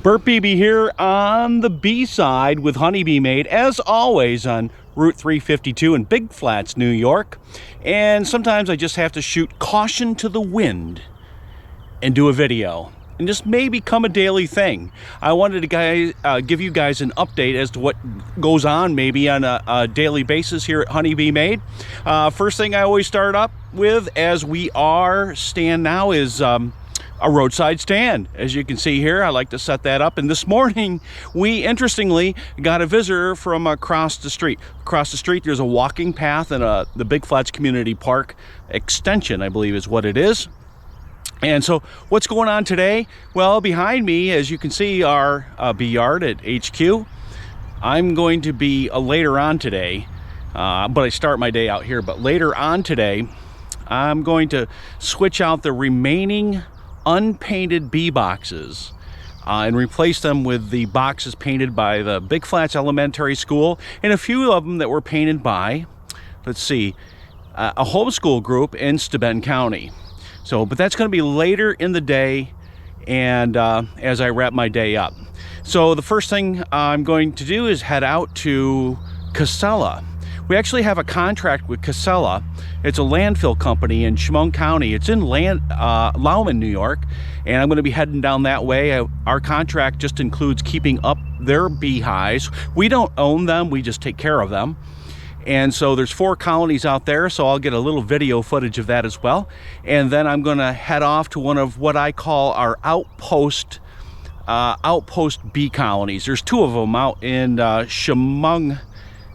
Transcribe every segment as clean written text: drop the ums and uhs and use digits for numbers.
Burt Beebe here on the bee side with HoneyBeeMade, as always on Route 352 in Big Flats, New York. And sometimes I just have to shoot caution to the wind and do a video. And just may become a daily thing. I wanted to give you guys an update as to what goes on maybe on a daily basis here at HoneyBeeMade. First thing I always start up with, as we are stand now, is a roadside stand. As you can see here, I like to set that up. And this morning, we interestingly got a visitor from across the street. Across the street, there's a walking path and the Big Flats Community Park extension, I believe is what it is. And so what's going on today? Well, behind me, as you can see, our bee yard at HQ. I'm going to be later on today, but I start my day out here. But later on today, I'm going to switch out the remaining unpainted bee boxes and replace them with the boxes painted by the Big Flats Elementary School, and a few of them that were painted by, let's see, a homeschool group in Steuben County. So, but that's going to be later in the day, and as I wrap my day up. So the first thing I'm going to do is head out to Casella. We actually have a contract with Casella. It's a landfill company in Chemung County. It's in Lauman, New York, and I'm going to be heading down that way. Our contract just includes keeping up their beehives. We don't own them, we just take care of them. And so there's 4 colonies out there, so I'll get a little video footage of that as well. And then I'm going to head off to one of what I call our outpost bee colonies. There's 2 of them out in Chemung.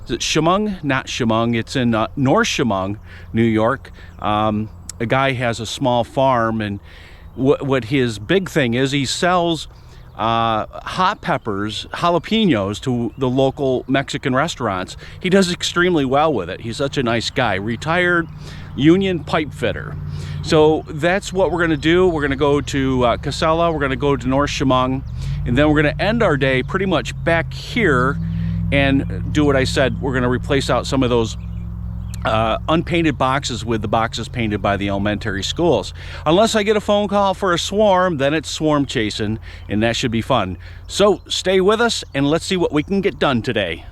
Is it Chemung? Not Chemung. It's in North Chemung, New York. A guy has a small farm, and what his big thing is, he sells hot peppers, jalapenos, to the local Mexican restaurants. He does extremely well with it. He's such a nice guy. Retired union pipe fitter. So that's what we're going to do. We're going to go to Casella. We're going to go to North Chemung, and then we're going to end our day pretty much back here and do what I said. We're going to replace out some of those unpainted boxes with the boxes painted by the elementary schools. Unless I get a phone call for a swarm, then it's swarm chasing, and that should be fun. So stay with us and let's see what we can get done today.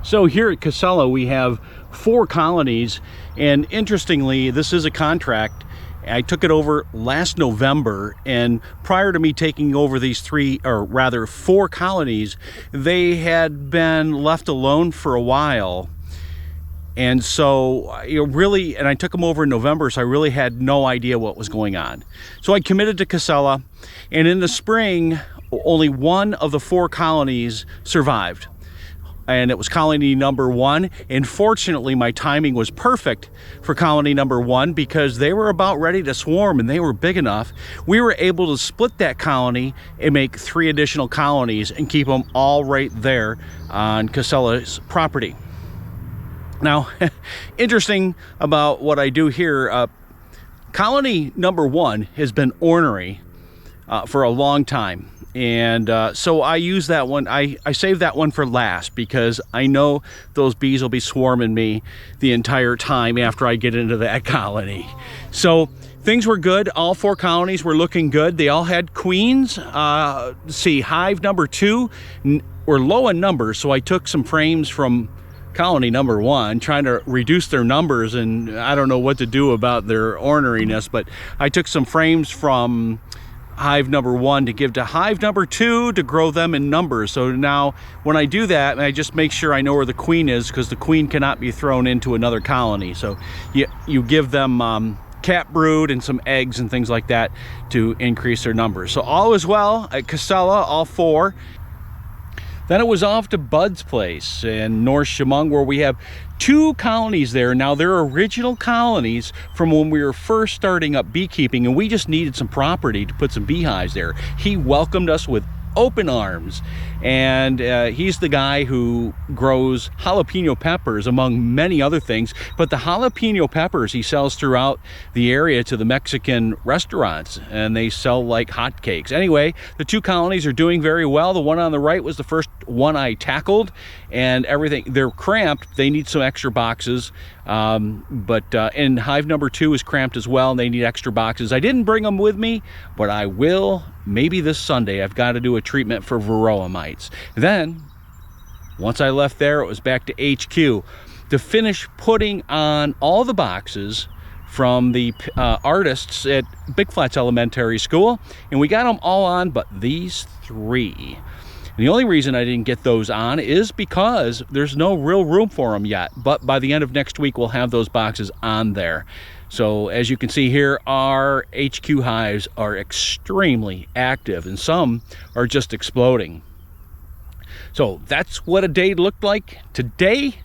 So here at Casella, we have 4 colonies, and interestingly, this is a contract. I took it over last November, and prior to me taking over these 4 colonies, they had been left alone for a while. And so and I took them over in November, so I really had no idea what was going on. So I committed to Casella, and in the spring, only 1 of the 4 colonies survived. And it was colony number 1. And fortunately, my timing was perfect for colony number 1 because they were about ready to swarm and they were big enough. We were able to split that colony and make 3 additional colonies and keep them all right there on Casella's property. Now, interesting about what I do here, colony number 1 has been ornery for a long time. And so I use that one, I save that one for last because I know those bees will be swarming me the entire time after I get into that colony. So things were good. All 4 colonies were looking good. They all had queens. See, hive number 2 were low in numbers, so I took some frames from colony number 1, trying to reduce their numbers, and I don't know what to do about their orneriness, but I took some frames from hive number 1 to give to hive number 2 to grow them in numbers. So now when I do that, I just make sure I know where the queen is, because the queen cannot be thrown into another colony. So you give them cat brood and some eggs and things like that to increase their numbers. So all is well at Casella, all 4. Then it was off to Bud's place in North Chemung, where we have 2 colonies there. Now, they're original colonies from when we were first starting up beekeeping, and we just needed some property to put some beehives there. He welcomed us with open arms, and he's the guy who grows jalapeno peppers among many other things, but the jalapeno peppers he sells throughout the area to the Mexican restaurants, and they sell like hotcakes. Anyway, the 2 colonies are doing very well. The one on the right was the first one I tackled, and everything, they're cramped. They need some extra boxes, and hive number 2 is cramped as well, and they need extra boxes. I didn't bring them with me, but I will maybe this Sunday. I've got to do a treatment for varroa mites. Then once I left there, it was back to HQ to finish putting on all the boxes from the artists at Big Flats Elementary School, and we got them all on but these 3. And the only reason I didn't get those on is because there's no real room for them yet, but by the end of next week we'll have those boxes on there. So as you can see here, our HQ hives are extremely active, and some are just exploding. So that's what a day looked like today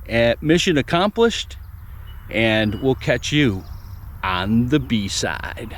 at Mission Accomplished, and we'll catch you on the bee side.